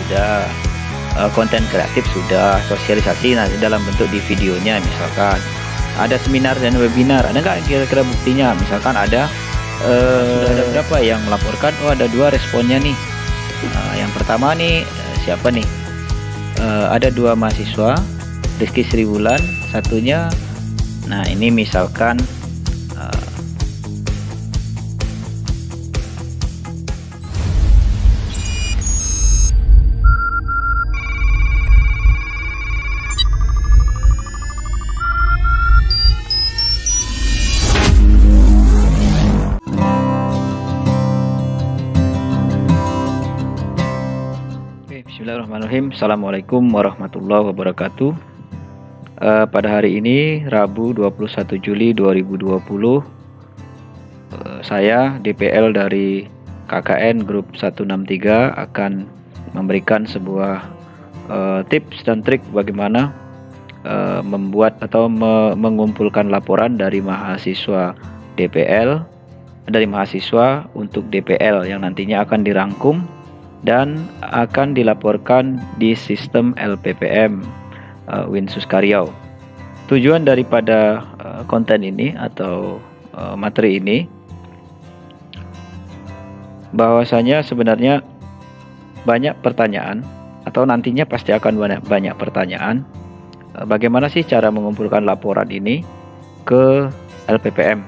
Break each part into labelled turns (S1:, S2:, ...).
S1: sudah, konten kreatif sudah, sosialisasi nah dalam bentuk di videonya, misalkan ada seminar dan webinar, ada nggak kira-kira buktinya? Misalkan ada, sudah ada berapa yang melaporkan? Oh, ada 2 responnya nih. Yang pertama nih, siapa nih? Ada 2 mahasiswa, Rizky Sriwulan, satunya. Nah ini misalkan Bismillahirrahmanirrahim. Assalamualaikum warahmatullahi wabarakatuh. Pada hari ini Rabu 21 Juli 2020, saya DPL dari KKN Grup 163 akan memberikan sebuah tips dan trik bagaimana membuat atau mengumpulkan laporan dari mahasiswa DPL, dari mahasiswa untuk DPL yang nantinya akan dirangkum dan akan dilaporkan di sistem LPPM Winsus Karyau. Tujuan daripada konten ini atau materi ini, bahwasanya sebenarnya banyak pertanyaan atau nantinya pasti akan banyak pertanyaan, bagaimana sih cara mengumpulkan laporan ini ke LPPM,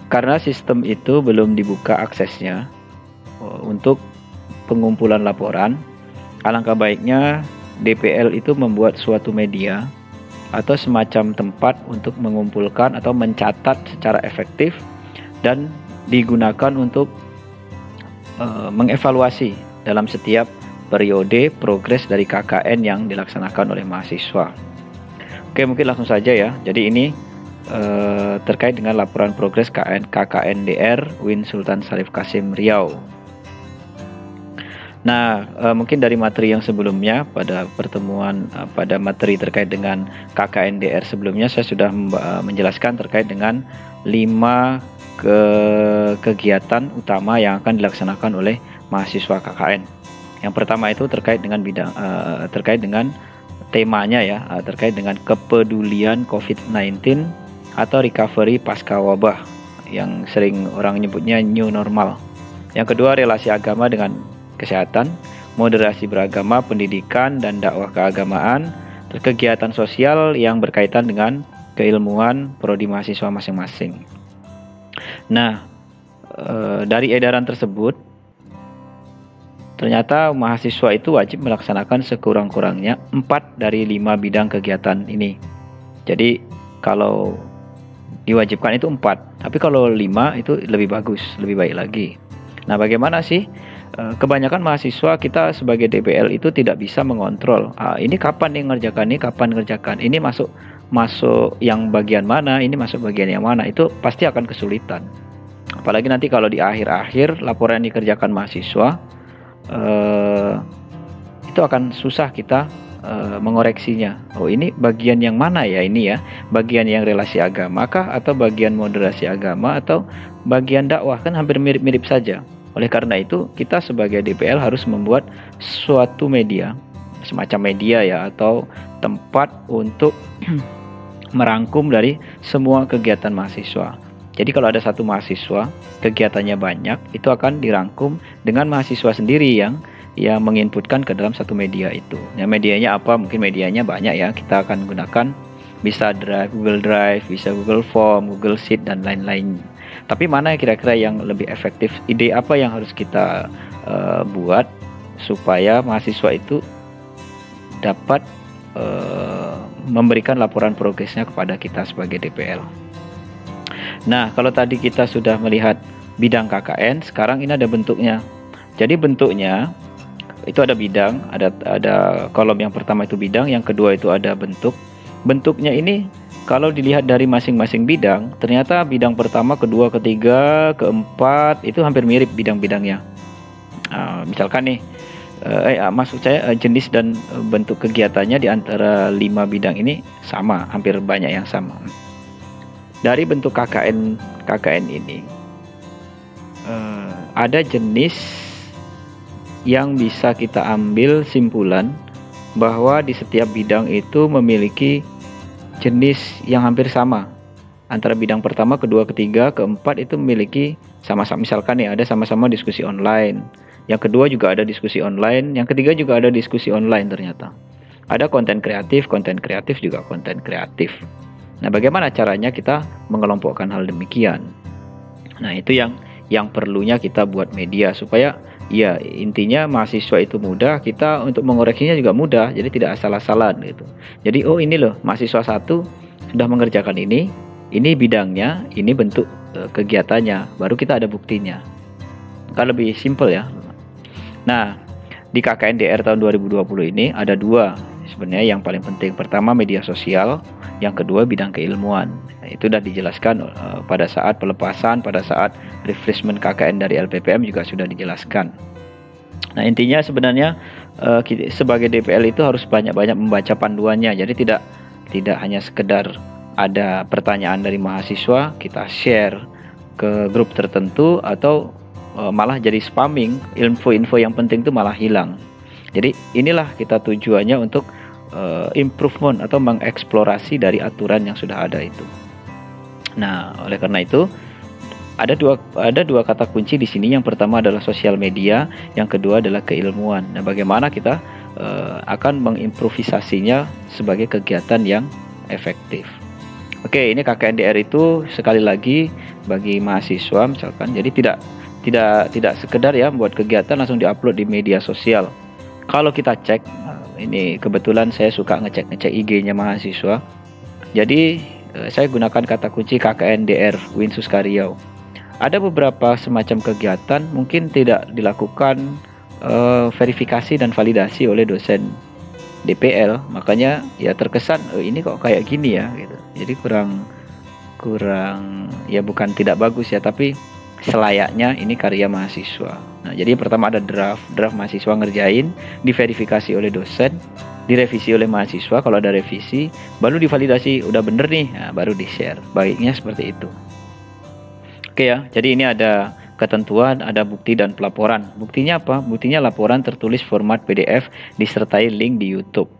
S1: karena sistem itu belum dibuka aksesnya untuk pengumpulan laporan. Alangkah baiknya DPL itu membuat suatu media atau semacam tempat untuk mengumpulkan atau mencatat secara efektif dan digunakan untuk mengevaluasi dalam setiap periode progres dari KKN yang dilaksanakan oleh mahasiswa. Oke, mungkin langsung saja ya. Jadi ini terkait dengan laporan progres KKNDR Win Sultan Syarif Qasim Riau. Nah, mungkin dari materi yang sebelumnya pada pertemuan pada materi terkait dengan KKNDR sebelumnya, saya sudah menjelaskan terkait dengan 5 kegiatan utama yang akan dilaksanakan oleh mahasiswa KKN. Yang pertama itu terkait dengan terkait dengan temanya ya, terkait dengan kepedulian COVID-19 atau recovery pasca wabah yang sering orang nyebutnya new normal. Yang kedua, relasi agama dengan kesehatan, moderasi beragama, pendidikan dan dakwah keagamaan, terus kegiatan sosial yang berkaitan dengan keilmuan prodi mahasiswa masing-masing. Nah, dari edaran tersebut, ternyata mahasiswa itu wajib melaksanakan sekurang-kurangnya 4 dari 5 bidang kegiatan ini. Jadi kalau diwajibkan itu 4, tapi kalau 5 itu lebih bagus, lebih baik lagi. Nah, bagaimana sih? Kebanyakan mahasiswa kita sebagai DPL itu tidak bisa mengontrol. Ini kapan nih ngerjakan, ini kapan ngerjakan, ini masuk yang bagian mana, ini masuk bagian yang mana, itu pasti akan kesulitan. Apalagi nanti kalau di akhir-akhir laporan yang dikerjakan mahasiswa, itu akan susah kita mengoreksinya. Oh, ini bagian yang mana ya ini ya? Bagian yang relasi agama kah, atau bagian moderasi agama, atau bagian dakwah? Kan hampir mirip-mirip saja. Oleh karena itu, kita sebagai DPL harus membuat suatu media, semacam media ya, atau tempat untuk merangkum dari semua kegiatan mahasiswa. Jadi kalau ada satu mahasiswa, kegiatannya banyak, itu akan dirangkum dengan mahasiswa sendiri yang menginputkan ke dalam satu media itu. Nah, medianya apa? Mungkin medianya banyak ya, kita akan gunakan bisa Google Drive, bisa Google Form, Google Sheet, dan lain-lain. Tapi mana kira-kira yang lebih efektif? Ide apa yang harus kita buat supaya mahasiswa itu dapat memberikan laporan progresnya kepada kita sebagai DPL? Nah, kalau tadi kita sudah melihat bidang KKN, sekarang ini ada bentuknya. Jadi bentuknya itu ada bidang, ada kolom yang pertama itu bidang, yang kedua itu ada bentuk. Bentuknya ini kalau dilihat dari masing-masing bidang, ternyata bidang pertama, kedua, ketiga, keempat itu hampir mirip bidang-bidangnya. Misalkan nih, maksud saya jenis dan bentuk kegiatannya di antara 5 bidang ini sama, hampir banyak yang sama. Dari bentuk KKN ini, ada jenis yang bisa kita ambil simpulan bahwa di setiap bidang itu memiliki jenis yang hampir sama. Antara bidang pertama, kedua, ketiga, keempat itu memiliki sama-sama, misalkan ya ada sama-sama diskusi online. Yang kedua juga ada diskusi online, yang ketiga juga ada diskusi online ternyata. Ada konten kreatif juga konten kreatif. Nah, bagaimana caranya kita mengelompokkan hal demikian? Nah, itu yang perlunya kita buat media supaya ya intinya mahasiswa itu mudah, kita untuk mengoreksinya juga mudah, jadi tidak asal-asalan gitu. Jadi oh ini loh mahasiswa satu sudah mengerjakan ini bidangnya, ini bentuk kegiatannya, baru kita ada buktinya. Kan lebih simple ya. Nah, di KKNDR tahun 2020 ini ada dua sebenarnya yang paling penting. Pertama media sosial, yang kedua bidang keilmuan. Nah, itu sudah dijelaskan pada saat pelepasan, pada saat refreshment KKN dari LPPM juga sudah dijelaskan. Nah, intinya sebenarnya sebagai DPL itu harus banyak-banyak membaca panduannya. Jadi tidak hanya sekedar ada pertanyaan dari mahasiswa kita share ke grup tertentu atau malah jadi spamming, info-info yang penting itu malah hilang. Jadi inilah kita tujuannya untuk improvement atau mengeksplorasi dari aturan yang sudah ada itu. Nah, oleh karena itu ada dua kata kunci di sini. Yang pertama adalah sosial media, yang kedua adalah keilmuan. Nah, bagaimana kita akan mengimprovisasinya sebagai kegiatan yang efektif. Oke, ini KKNDR itu sekali lagi bagi mahasiswa misalkan. Jadi tidak sekedar ya buat kegiatan langsung diupload di media sosial. Kalau kita cek, ini kebetulan saya suka ngecek IG-nya mahasiswa. Jadi saya gunakan kata kunci KKNDR Winsus Karyau. Ada beberapa semacam kegiatan mungkin tidak dilakukan verifikasi dan validasi oleh dosen DPL, makanya ya terkesan ini kok kayak gini ya gitu. Jadi kurang ya, bukan tidak bagus ya, tapi selayaknya ini karya mahasiswa. Nah, jadi pertama ada draft mahasiswa ngerjain, diverifikasi oleh dosen, direvisi oleh mahasiswa. Kalau ada revisi, baru divalidasi udah bener nih, nah, baru di-share. Baiknya seperti itu. Oke ya, jadi ini ada ketentuan, ada bukti dan pelaporan. Buktinya apa? Buktinya laporan tertulis format PDF disertai link di YouTube.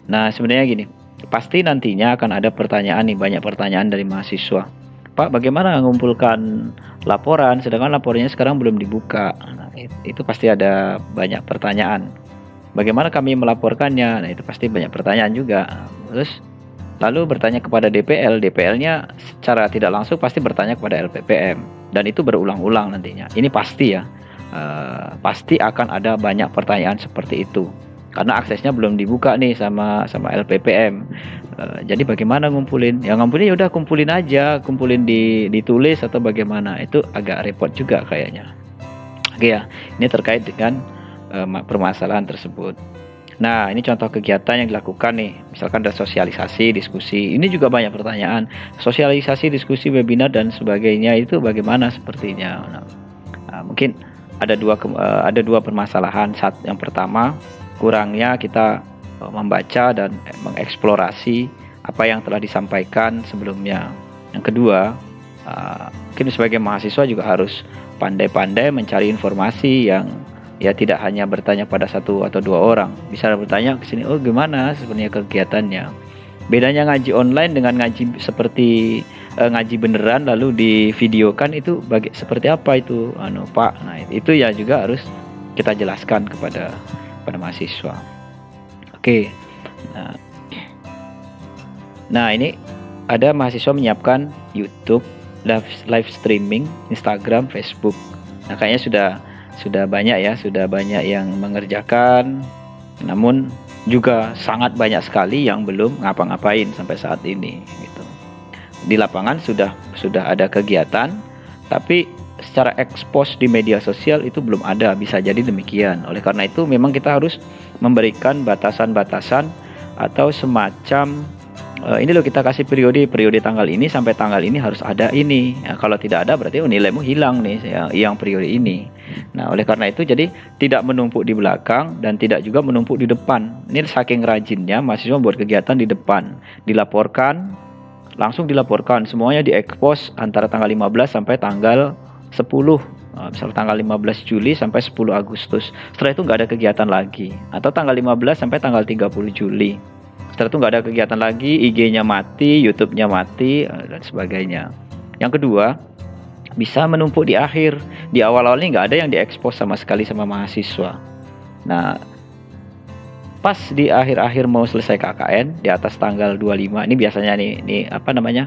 S1: Nah, sebenarnya gini, pasti nantinya akan ada pertanyaan nih, banyak pertanyaan dari mahasiswa. Pak, bagaimana mengumpulkan laporan sedangkan laporannya sekarang belum dibuka? Nah, itu pasti ada banyak pertanyaan. Bagaimana kami melaporkannya? Nah, itu pasti banyak pertanyaan juga. Terus lalu bertanya kepada DPL-nya secara tidak langsung pasti bertanya kepada LPPM, dan itu berulang-ulang nantinya. Ini pasti ya, pasti akan ada banyak pertanyaan seperti itu karena aksesnya belum dibuka nih sama LPPM. Jadi bagaimana ngumpulin? Ya ngumpulin ya udah kumpulin aja, kumpulin ditulis atau bagaimana? Itu agak repot juga kayaknya. Oke ya, ini terkait dengan permasalahan tersebut. Nah, ini contoh kegiatan yang dilakukan nih. Misalkan ada sosialisasi, diskusi. Ini juga banyak pertanyaan. Sosialisasi, diskusi, webinar dan sebagainya itu bagaimana sepertinya? Nah, mungkin ada dua permasalahan. Yang pertama, kurangnya kita membaca dan mengeksplorasi apa yang telah disampaikan sebelumnya. Yang kedua, mungkin sebagai mahasiswa juga harus pandai-pandai mencari informasi yang ya tidak hanya bertanya pada satu atau dua orang. Bisa bertanya ke sini, oh gimana sebenarnya kegiatannya. Bedanya ngaji online dengan ngaji seperti ngaji beneran lalu divideokan itu seperti apa itu Pak. Nah, itu ya juga harus kita jelaskan kepada mahasiswa. Oke. Nah, ini ada mahasiswa menyiapkan YouTube, live streaming, Instagram, Facebook. Nah, kayaknya sudah banyak ya, sudah banyak yang mengerjakan, namun juga sangat banyak sekali yang belum ngapa-ngapain sampai saat ini gitu. Di lapangan sudah ada kegiatan, tapi secara ekspos di media sosial itu belum ada, bisa jadi demikian. Oleh karena itu memang kita harus memberikan batasan-batasan atau semacam ini loh, kita kasih periode tanggal ini sampai tanggal ini harus ada ini. Nah, kalau tidak ada berarti nilaimu hilang nih yang periode ini. Nah, oleh karena itu jadi tidak menumpuk di belakang dan tidak juga menumpuk di depan. Ini saking rajinnya mahasiswa buat kegiatan di depan, langsung dilaporkan, semuanya diekspos antara tanggal 15 sampai tanggal 10 Misal tanggal 15 Juli sampai 10 Agustus. Setelah itu nggak ada kegiatan lagi. Atau tanggal 15 sampai tanggal 30 Juli. Setelah itu nggak ada kegiatan lagi, IG-nya mati, YouTube-nya mati, dan sebagainya. Yang kedua, bisa menumpuk di akhir. Di awal-awal ini nggak ada yang diekspos sama sekali sama mahasiswa. Nah, pas di akhir-akhir mau selesai KKN, di atas tanggal 25, ini biasanya ini apa namanya,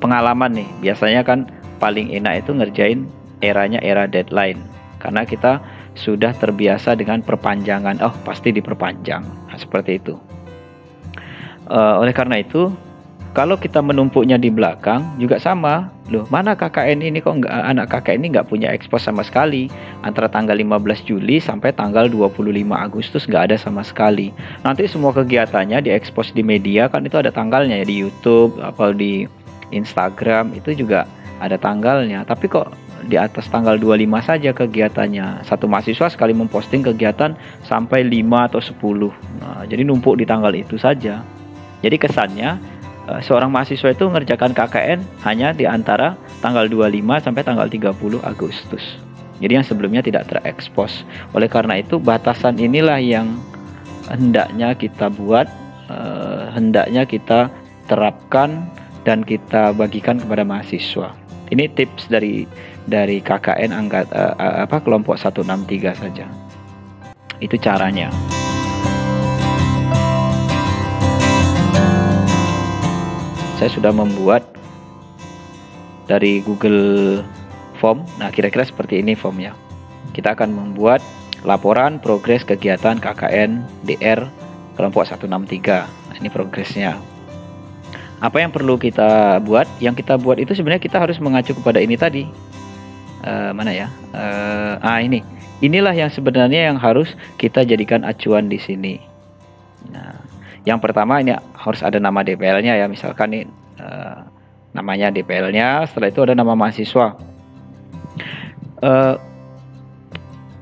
S1: pengalaman nih. Biasanya kan paling enak itu ngerjain eranya era deadline. Karena kita sudah terbiasa dengan perpanjangan. Oh, pasti diperpanjang. Nah, seperti itu. Oleh karena itu, kalau kita menumpuknya di belakang juga sama. Loh, mana KKN ini kok anak KKN ini nggak punya ekspos sama sekali. Antara tanggal 15 Juli sampai tanggal 25 Agustus nggak ada sama sekali. Nanti semua kegiatannya diekspos di media, kan itu ada tanggalnya ya, di YouTube, apa di Instagram itu juga ada tanggalnya. Tapi kok di atas tanggal 25 saja kegiatannya. Satu mahasiswa sekali memposting kegiatan sampai 5 atau 10. Nah, jadi numpuk di tanggal itu saja. Jadi kesannya seorang mahasiswa itu ngerjakan KKN hanya di antara tanggal 25 sampai tanggal 30 Agustus. Jadi yang sebelumnya tidak terekspos. Oleh karena itu batasan inilah yang hendaknya kita buat, hendaknya kita terapkan dan kita bagikan kepada mahasiswa. Ini tips dari KKN kelompok 163 saja. Itu caranya. Saya sudah membuat dari Google Form. Nah, kira-kira seperti ini formnya. Kita akan membuat laporan progres kegiatan KKN DR kelompok 163. Nah, ini progresnya. Apa yang perlu kita buat? Yang kita buat itu sebenarnya kita harus mengacu kepada ini tadi. Mana ya? Ini. Inilah yang sebenarnya yang harus kita jadikan acuan di sini. Nah, yang pertama ini harus ada nama DPL-nya ya, misalkan nih namanya DPL-nya, setelah itu ada nama mahasiswa.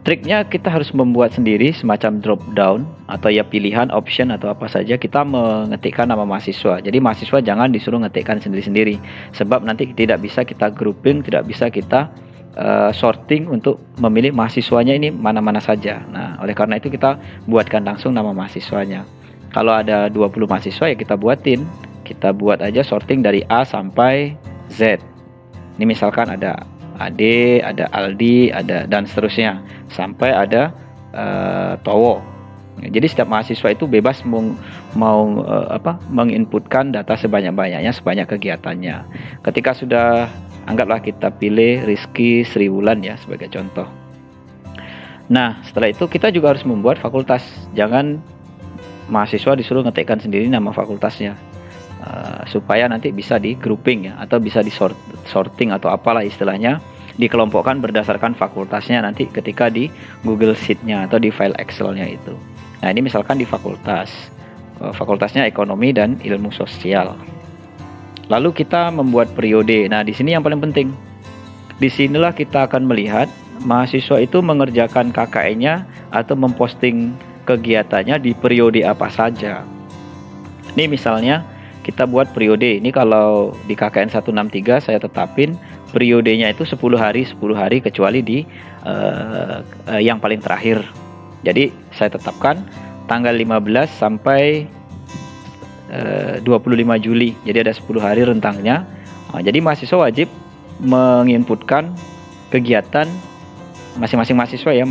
S1: Triknya kita harus membuat sendiri semacam drop down atau ya pilihan option atau apa saja, kita mengetikkan nama mahasiswa. Jadi mahasiswa jangan disuruh ngetikkan sendiri-sendiri, sebab nanti tidak bisa kita grouping, tidak bisa kita sorting untuk memilih mahasiswanya ini mana-mana saja. Nah, oleh karena itu kita buatkan langsung nama mahasiswanya. Kalau ada 20 mahasiswa ya kita buat aja sorting dari A sampai Z. Ini misalkan ada Ade, ada Aldi, ada dan seterusnya sampai ada Towo. Jadi setiap mahasiswa itu bebas menginputkan data sebanyak-banyaknya, sebanyak kegiatannya. Ketika sudah, anggaplah kita pilih Rizky Sri Wulan ya sebagai contoh. Nah, setelah itu kita juga harus membuat fakultas. Jangan mahasiswa disuruh ngetikkan sendiri nama fakultasnya, supaya nanti bisa di grouping ya, atau bisa di sorting atau apalah istilahnya, dikelompokkan berdasarkan fakultasnya nanti ketika di Google Sheet-nya atau di file Excel-nya itu. Nah, ini misalkan di fakultasnya ekonomi dan ilmu sosial. Lalu kita membuat periode. Nah, di sini yang paling penting. Disinilah kita akan melihat mahasiswa itu mengerjakan KKN-nya atau memposting kegiatannya di periode apa saja. Ini misalnya kita buat periode. Ini kalau di KKN 163 saya tetapin periodenya itu 10 hari kecuali di yang paling terakhir. Jadi saya tetapkan tanggal 15 sampai 25 Juli. Jadi ada 10 hari rentangnya. Jadi mahasiswa wajib menginputkan kegiatan masing-masing mahasiswa ya,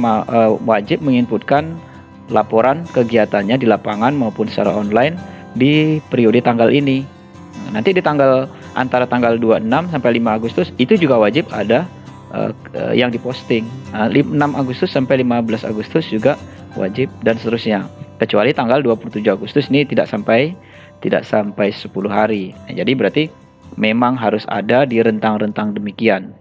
S1: wajib menginputkan laporan kegiatannya di lapangan maupun secara online di periode tanggal ini. Nanti di antara tanggal 26 sampai 5 Agustus itu juga wajib ada yang diposting. 6 Agustus sampai 15 Agustus juga wajib dan seterusnya. Kecuali tanggal 27 Agustus ini tidak sampai 10 hari. Nah, jadi berarti memang harus ada di rentang-rentang demikian.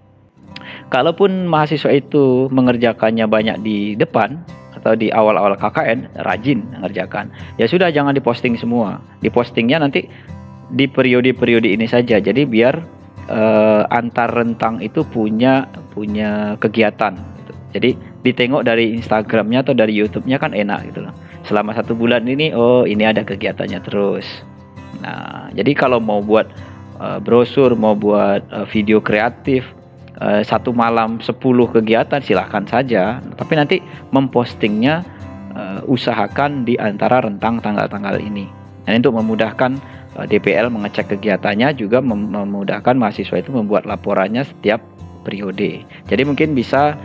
S1: Kalaupun mahasiswa itu mengerjakannya banyak di depan atau di awal-awal KKN, rajin mengerjakan, ya sudah, jangan diposting semua. Dipostingnya nanti di periode-periode ini saja. Jadi biar antar rentang itu punya kegiatan gitu. Jadi ditengok dari Instagramnya atau dari YouTube-nya kan enak gitu loh. Selama 1 bulan ini, oh ini ada kegiatannya terus. Nah, jadi kalau mau buat brosur, mau buat video kreatif, satu malam 10 kegiatan silahkan saja, tapi nanti mempostingnya usahakan di antara rentang tanggal-tanggal ini. Nah, untuk memudahkan DPL mengecek kegiatannya, juga memudahkan mahasiswa itu membuat laporannya setiap periode. Jadi mungkin bisa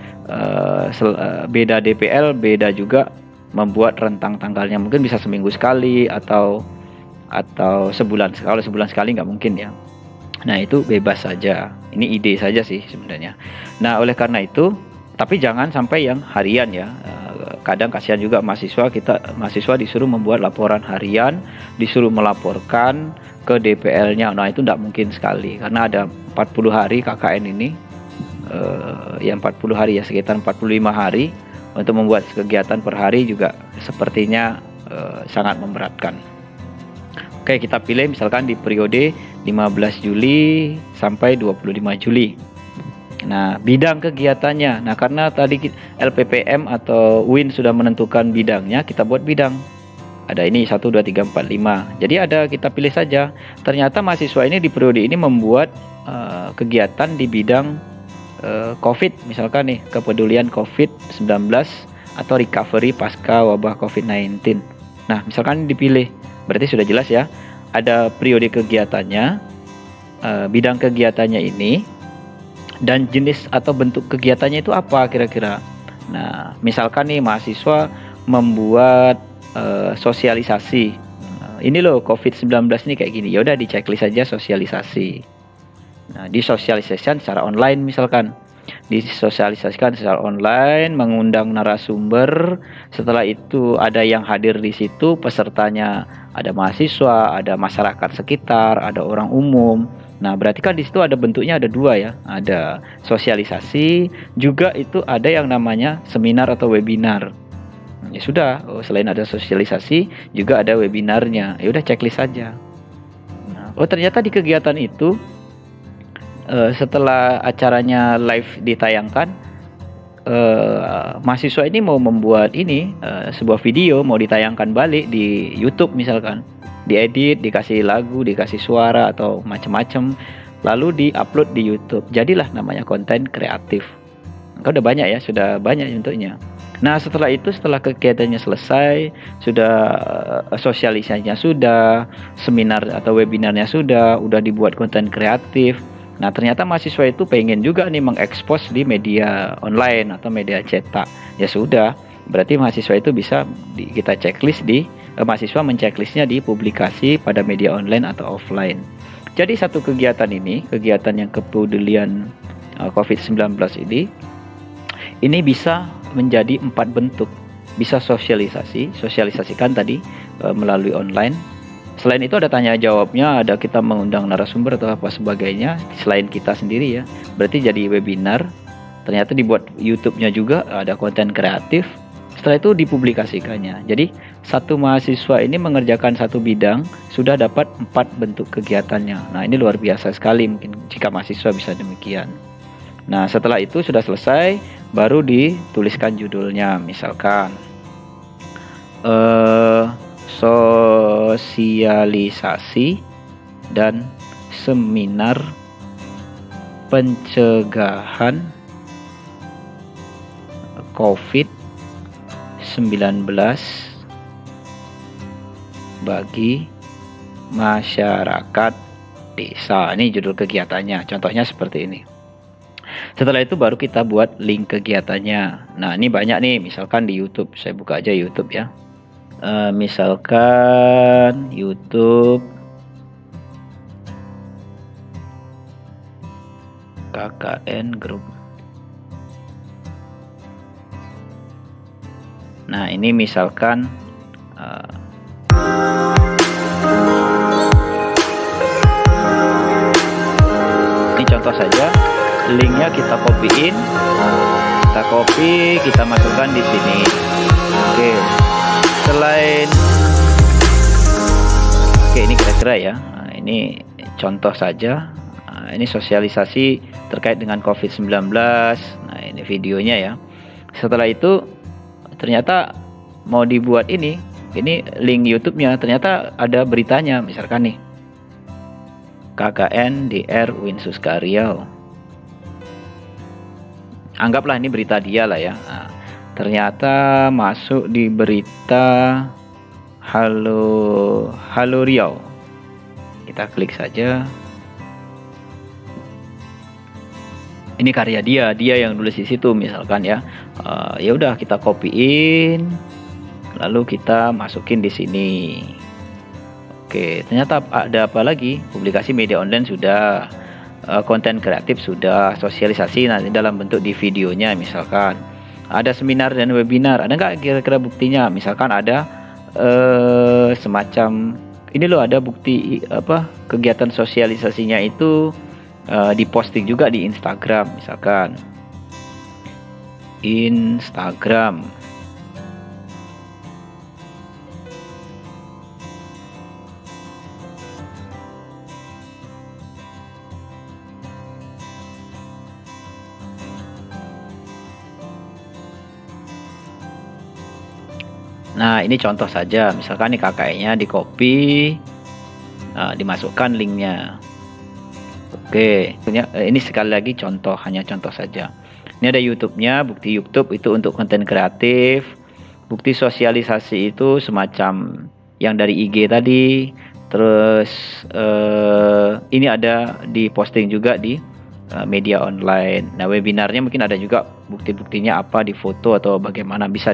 S1: beda DPL, beda juga membuat rentang tanggalnya, mungkin bisa seminggu sekali atau sebulan. Kalau sebulan sekali nggak mungkin ya. Nah, itu bebas saja. Ini ide saja sih sebenarnya. Nah, oleh karena itu, tapi jangan sampai yang harian ya. Kadang kasihan juga mahasiswa disuruh membuat laporan harian, disuruh melaporkan ke DPL-nya. Nah, itu tidak mungkin sekali, karena ada 40 hari KKN ini, yang 40 hari ya, sekitar 45 hari untuk membuat kegiatan per hari juga sepertinya sangat memberatkan. Oke, kita pilih misalkan di periode 15 Juli sampai 25 Juli. Nah, bidang kegiatannya. Nah, karena tadi LPPM atau UIN sudah menentukan bidangnya, kita buat bidang. Ada ini 1, 2, 3, 4, 5. Jadi kita pilih saja. Ternyata mahasiswa ini di periode ini membuat kegiatan di bidang COVID, misalkan nih, kepedulian COVID-19 atau recovery pasca wabah COVID-19. Nah, misalkan dipilih, berarti sudah jelas ya, ada periode kegiatannya, bidang kegiatannya ini, dan jenis atau bentuk kegiatannya itu apa kira-kira. Nah, misalkan nih mahasiswa membuat sosialisasi. Ini loh COVID-19 ini kayak gini. Ya udah, di checklist saja sosialisasi. Nah, disosialisasikan secara online misalkan. Disosialisasikan secara online, mengundang narasumber. Setelah itu ada yang hadir di situ, pesertanya ada mahasiswa, ada masyarakat sekitar, ada orang umum. Nah, berarti kan di situ ada bentuknya, ada dua ya. Ada sosialisasi, juga itu ada yang namanya seminar atau webinar. Ya sudah, selain ada sosialisasi, juga ada webinarnya. Ya udah, checklist saja. Nah, ternyata di kegiatan itu, setelah acaranya live ditayangkan, mahasiswa ini mau membuat sebuah video, mau ditayangkan balik di YouTube misalkan, diedit, dikasih lagu, dikasih suara atau macam-macam, lalu diupload di YouTube. Jadilah namanya konten kreatif. Udah banyak ya, sudah banyak bentuknya. Nah, setelah itu, setelah kegiatannya selesai, sudah sosialisasinya sudah, seminar atau webinarnya sudah dibuat konten kreatif. Nah, ternyata mahasiswa itu pengen juga nih mengekspos di media online atau media cetak. Ya sudah, berarti mahasiswa itu bisa kita checklist mahasiswa menceklisnya di publikasi pada media online atau offline. Jadi satu kegiatan ini, kegiatan yang kepedulian COVID-19 ini bisa menjadi 4 bentuk. Bisa sosialisasikan tadi melalui online. Selain itu ada tanya jawabnya, ada kita mengundang narasumber atau apa sebagainya selain kita sendiri ya. Berarti jadi webinar. Ternyata dibuat YouTube-nya juga, ada konten kreatif. Setelah itu dipublikasikannya. Jadi satu mahasiswa ini mengerjakan satu bidang sudah dapat 4 bentuk kegiatannya. Nah, ini luar biasa sekali mungkin jika mahasiswa bisa demikian. Nah, setelah itu sudah selesai, baru dituliskan judulnya, misalkan sosialisasi dan seminar pencegahan COVID-19 bagi masyarakat desa. Ini judul kegiatannya, contohnya seperti ini. Setelah itu baru kita buat link kegiatannya. Nah, ini banyak nih, misalkan di YouTube. Saya buka aja YouTube ya. Misalkan YouTube KKN Group. Nah, ini misalkan ini contoh saja, linknya kita copy-in, kita masukkan di sini. Oke. Oke, ini kira-kira ya. Nah, ini contoh saja. Nah, ini sosialisasi terkait dengan COVID-19. Nah, ini videonya ya. Setelah itu ternyata mau dibuat ini link YouTube-nya, ternyata ada beritanya, misalkan nih, KKN DR UIN Suska Riau. Anggaplah ini berita dia lah ya. Nah, ternyata masuk di berita Halo Riau. Kita klik saja. Ini karya dia yang nulis di situ misalkan ya. Ya udah kita copyin, lalu kita masukin di sini. Oke, ternyata ada apa lagi? Publikasi media online sudah, konten kreatif sudah, sosialisasi nanti dalam bentuk di videonya misalkan. Ada seminar dan webinar, ada nggak kira-kira buktinya? Misalkan ada semacam ini loh, ada bukti kegiatan sosialisasinya itu diposting juga di Instagram misalkan. Instagram. Nah, ini contoh saja, misalkan nih KKN-nya di copy, dimasukkan linknya. Oke, ini sekali lagi contoh, hanya contoh saja. Ini ada YouTube-nya, bukti YouTube itu untuk konten kreatif, bukti sosialisasi itu semacam yang dari IG tadi, terus ini ada di posting juga di media online. Nah, webinarnya mungkin ada juga bukti-buktinya apa di foto atau bagaimana bisa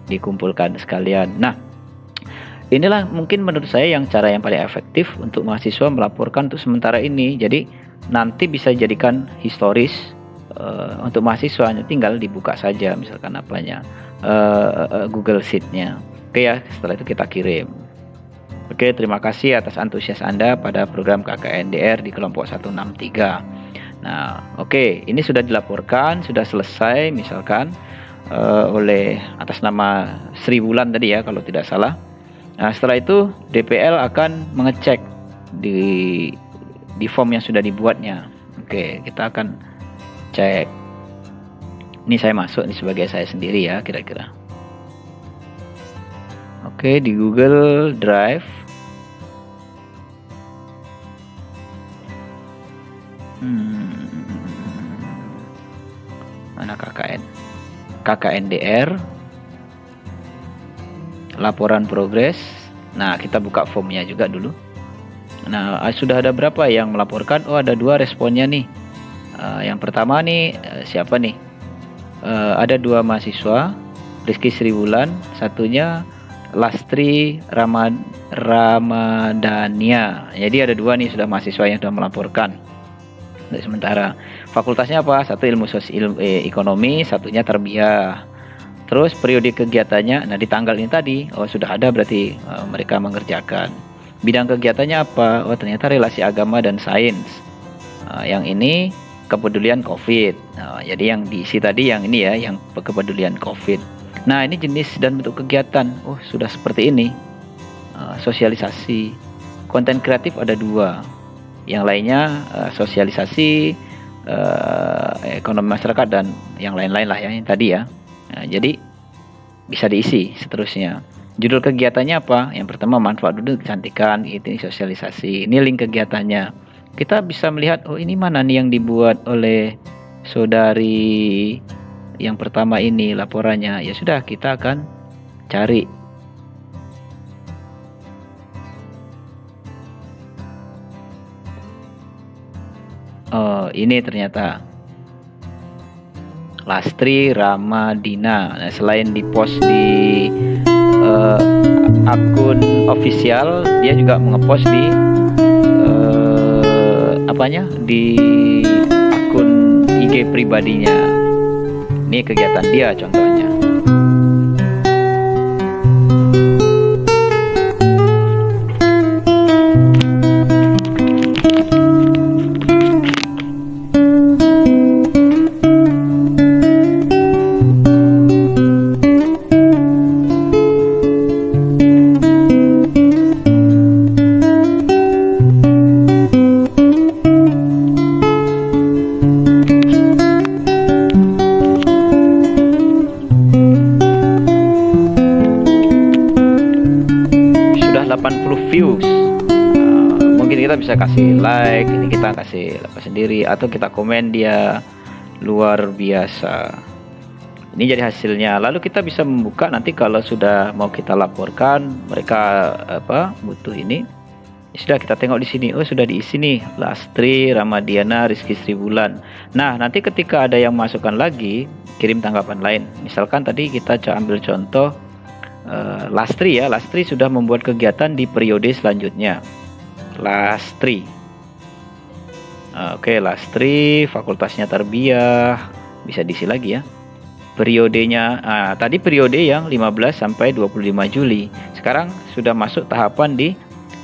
S1: dikumpulkan sekalian. Nah, inilah mungkin menurut saya cara yang paling efektif untuk mahasiswa melaporkan untuk sementara ini. Jadi nanti bisa jadikan historis untuk mahasiswa, tinggal dibuka saja misalkan apanya Google Sheet-nya. Oke ya, setelah itu kita kirim. Oke, terima kasih atas antusias Anda pada program KKNDR di kelompok 163. Nah, oke, ini sudah dilaporkan, sudah selesai misalkan oleh atas nama Sri Wulan tadi ya kalau tidak salah. Nah, setelah itu DPL akan mengecek di form yang sudah dibuatnya. Oke, kita akan cek. Ini saya masuk ini sebagai saya sendiri ya kira-kira. Oke, di Google Drive. Mana KKNDR, laporan progres. Nah, kita buka formnya juga dulu. Nah, sudah ada berapa yang melaporkan? Oh, ada 2 responnya nih. Yang pertama nih siapa nih? Ada 2 mahasiswa, Rizky Sri Wulan, satunya Lastri Ramadania. Jadi ada 2 nih sudah mahasiswa yang sudah melaporkan. Untuk sementara fakultasnya apa? Satu ilmu ekonomi, satunya tarbiyah. Terus periode kegiatannya, nah di tanggal ini tadi, oh sudah ada berarti mereka mengerjakan. Bidang kegiatannya apa? Oh ternyata relasi agama dan sains. Yang ini kepedulian COVID. Nah, jadi yang diisi tadi yang ini ya, yang kepedulian COVID. Nah ini jenis dan bentuk kegiatan. Oh sudah seperti ini. Sosialisasi, konten kreatif ada 2. Yang lainnya sosialisasi, ekonomi masyarakat dan yang lain-lain lah ya yang tadi ya. Nah, jadi bisa diisi seterusnya. Judul kegiatannya apa? Yang pertama manfaat duduk kecantikan, ini sosialisasi. Ini link kegiatannya. Kita bisa melihat oh ini mana nih yang dibuat oleh saudari yang pertama ini laporannya. Ya sudah, kita akan cari. Oh, ini ternyata Lastri Ramadina. Nah, selain di post di akun official, dia juga ngepost di di akun IG pribadinya. Ini kegiatan dia contohnya. Views. Mungkin kita bisa kasih like, ini kita kasih sendiri atau kita komen dia luar biasa. Ini jadi hasilnya. Lalu kita bisa membuka nanti kalau sudah mau kita laporkan mereka butuh ini. Sudah kita tengok di sini. Oh, sudah diisi nih. Lastri, Ramadiana, Rizky Sribulan. Nah, nanti ketika ada yang masukkan lagi, kirim tanggapan lain. Misalkan tadi kita ambil contoh Lastri ya. Lastri sudah membuat kegiatan di periode selanjutnya. Lastri. Oke, Lastri, fakultasnya Tarbiyah. Bisa diisi lagi ya. Periodenya, tadi periode yang 15 sampai 25 Juli. Sekarang sudah masuk tahapan di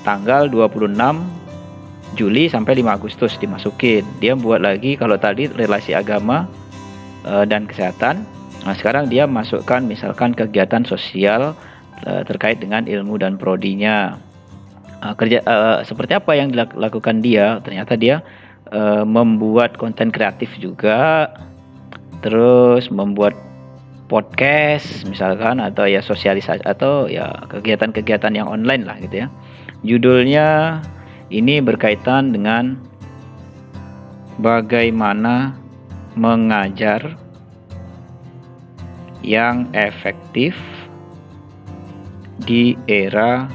S1: tanggal 26 Juli sampai 5 Agustus dimasukin. Dia buat lagi kalau tadi relasi agama dan kesehatan. Nah, sekarang dia masukkan misalkan kegiatan sosial terkait dengan ilmu dan prodinya. Seperti apa yang dilakukan dia? Ternyata dia membuat konten kreatif juga. Terus membuat podcast misalkan atau ya sosialisasi atau ya kegiatan-kegiatan yang online lah gitu ya. Judulnya ini berkaitan dengan bagaimana mengajar yang efektif di era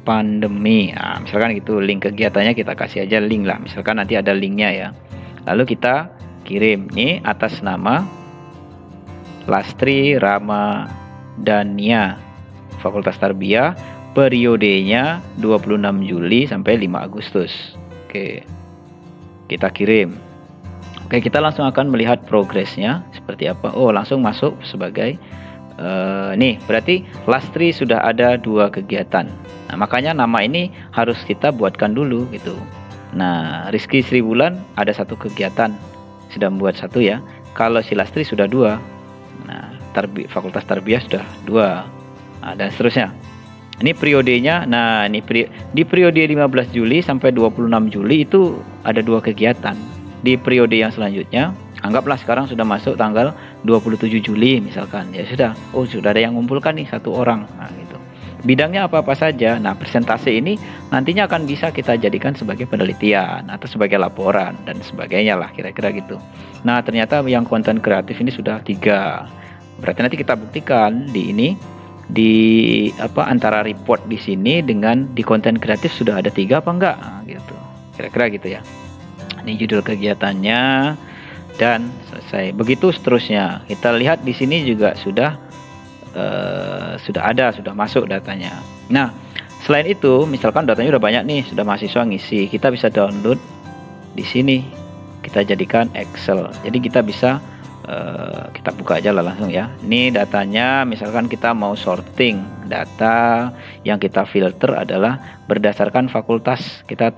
S1: pandemi. Nah, misalkan gitu, link kegiatannya kita kasih aja link lah. Misalkan nanti ada linknya ya. Lalu kita kirim nih atas nama Lastri Ramadania, Fakultas Tarbiyah, periodenya 26 Juli sampai 5 Agustus. Oke, kita kirim. Oke, kita langsung akan melihat progresnya seperti apa. Oh, langsung masuk sebagai nih, berarti Lastri sudah ada 2 kegiatan. Nah, makanya nama ini harus kita buatkan dulu gitu. Nah, Rizky Sribulan ada 1 kegiatan, sudah membuat 1 ya. Kalau si Lastri sudah 2. Nah, Fakultas Tarbiyah sudah 2. Nah, dan seterusnya. Ini periodenya. Nah, ini di periode 15 Juli sampai 26 Juli itu ada 2 kegiatan. Di periode yang selanjutnya, anggaplah sekarang sudah masuk tanggal 27 Juli misalkan. Ya sudah, oh sudah ada yang mengumpulkan nih 1 orang. Nah, gitu. Bidangnya apa-apa saja. Nah, presentasi ini nantinya akan bisa kita jadikan sebagai penelitian atau sebagai laporan dan sebagainya lah, kira-kira gitu. Nah, ternyata yang konten kreatif ini sudah 3. Berarti nanti kita buktikan di ini, di antara report di sini dengan di konten kreatif sudah ada 3 apa enggak, nah, gitu. Kira-kira gitu ya. Ini judul kegiatannya dan selesai. Begitu seterusnya. Kita lihat di sini juga sudah masuk datanya. Nah, selain itu, misalkan datanya udah banyak nih, sudah mahasiswa ngisi, kita bisa download di sini. Kita jadikan Excel. Jadi kita bisa kita buka aja lah langsung ya. Ini datanya, misalkan kita mau sorting data, yang kita filter adalah berdasarkan fakultas. Kita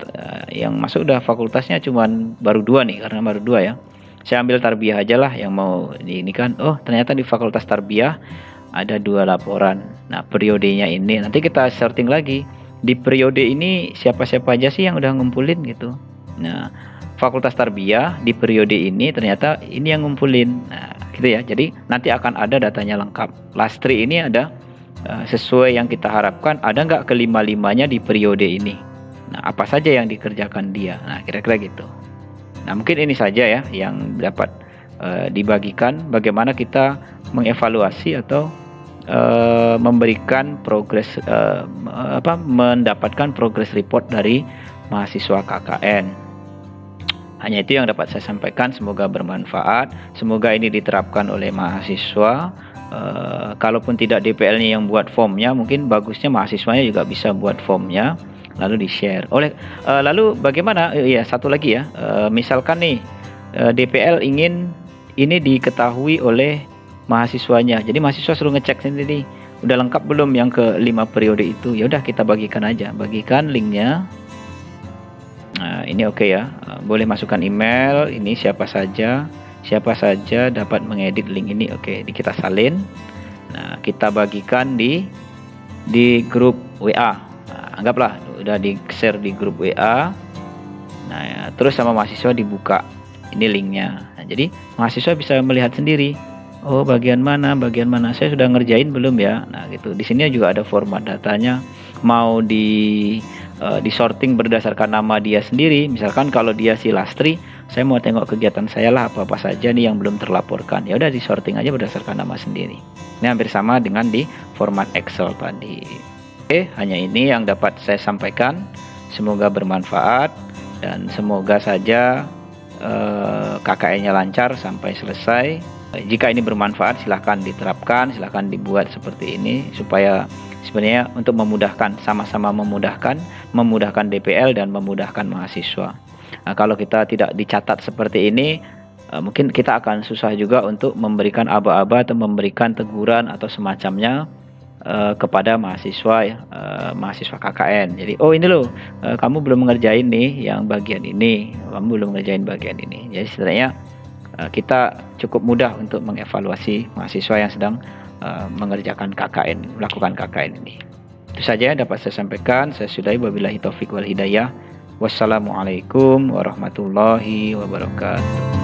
S1: yang masuk udah fakultasnya cuman baru 2 nih, karena baru 2 ya. Saya ambil Tarbiyah aja lah yang mau ini kan. Oh, ternyata di Fakultas Tarbiyah ada 2 laporan. Nah, periodenya ini nanti kita sorting lagi. Di periode ini siapa-siapa aja sih yang udah ngumpulin gitu. Nah, Fakultas Tarbiyah di periode ini ternyata ini yang ngumpulin. Nah, gitu ya. Jadi nanti akan ada datanya lengkap. Lastri ini ada sesuai yang kita harapkan, ada nggak kelima-limanya di periode ini. Nah, apa saja yang dikerjakan dia. Nah, kira-kira gitu. Nah, mungkin ini saja ya yang dapat dibagikan bagaimana kita mengevaluasi atau memberikan progres mendapatkan progress report dari mahasiswa KKN. Hanya itu yang dapat saya sampaikan, semoga bermanfaat, semoga ini diterapkan oleh mahasiswa. Kalaupun tidak DPL-nya yang buat formnya, mungkin bagusnya mahasiswanya juga bisa buat formnya lalu di-share. Lalu bagaimana? Ya, satu lagi ya. Misalkan nih DPL ingin ini diketahui oleh mahasiswanya. Jadi mahasiswa suruh ngecek sendiri, udah lengkap belum yang ke 5 periode itu. Ya udah kita bagikan aja, bagikan linknya. Nah, ini oke ya. Boleh masukkan email, ini siapa saja dapat mengedit link ini. Oke, kita salin. Nah, kita bagikan di grup WA. Nah, anggaplah udah di-share di grup WA. Nah, ya, terus sama mahasiswa dibuka ini linknya. Nah, jadi mahasiswa bisa melihat sendiri. Oh, bagian mana saya sudah ngerjain belum ya. Nah, gitu. Di sini juga ada format datanya. Mau di sorting berdasarkan nama dia sendiri. Misalkan kalau dia si Lastri, saya mau tengok kegiatan saya lah, apa-apa saja nih yang belum terlaporkan. Ya udah di sorting aja berdasarkan nama sendiri. Ini hampir sama dengan di format Excel tadi. Oke, hanya ini yang dapat saya sampaikan. Semoga bermanfaat dan semoga saja KKN-nya lancar sampai selesai. Jika ini bermanfaat, silahkan diterapkan, silahkan dibuat seperti ini supaya sebenarnya untuk memudahkan, sama-sama memudahkan DPL dan memudahkan mahasiswa. Nah, kalau kita tidak dicatat seperti ini, mungkin kita akan susah juga untuk memberikan aba-aba atau memberikan teguran atau semacamnya kepada mahasiswa ya, mahasiswa KKN. Jadi oh ini loh, kamu belum mengerjain nih yang bagian ini, kamu belum mengerjain bagian ini. Jadi sebenarnya kita cukup mudah untuk mengevaluasi mahasiswa yang sedang mengerjakan KKN, melakukan KKN ini. Itu saja yang dapat saya sampaikan. Saya sudahi, wabillahi taufik wal hidayah. Wassalamualaikum warahmatullahi wabarakatuh.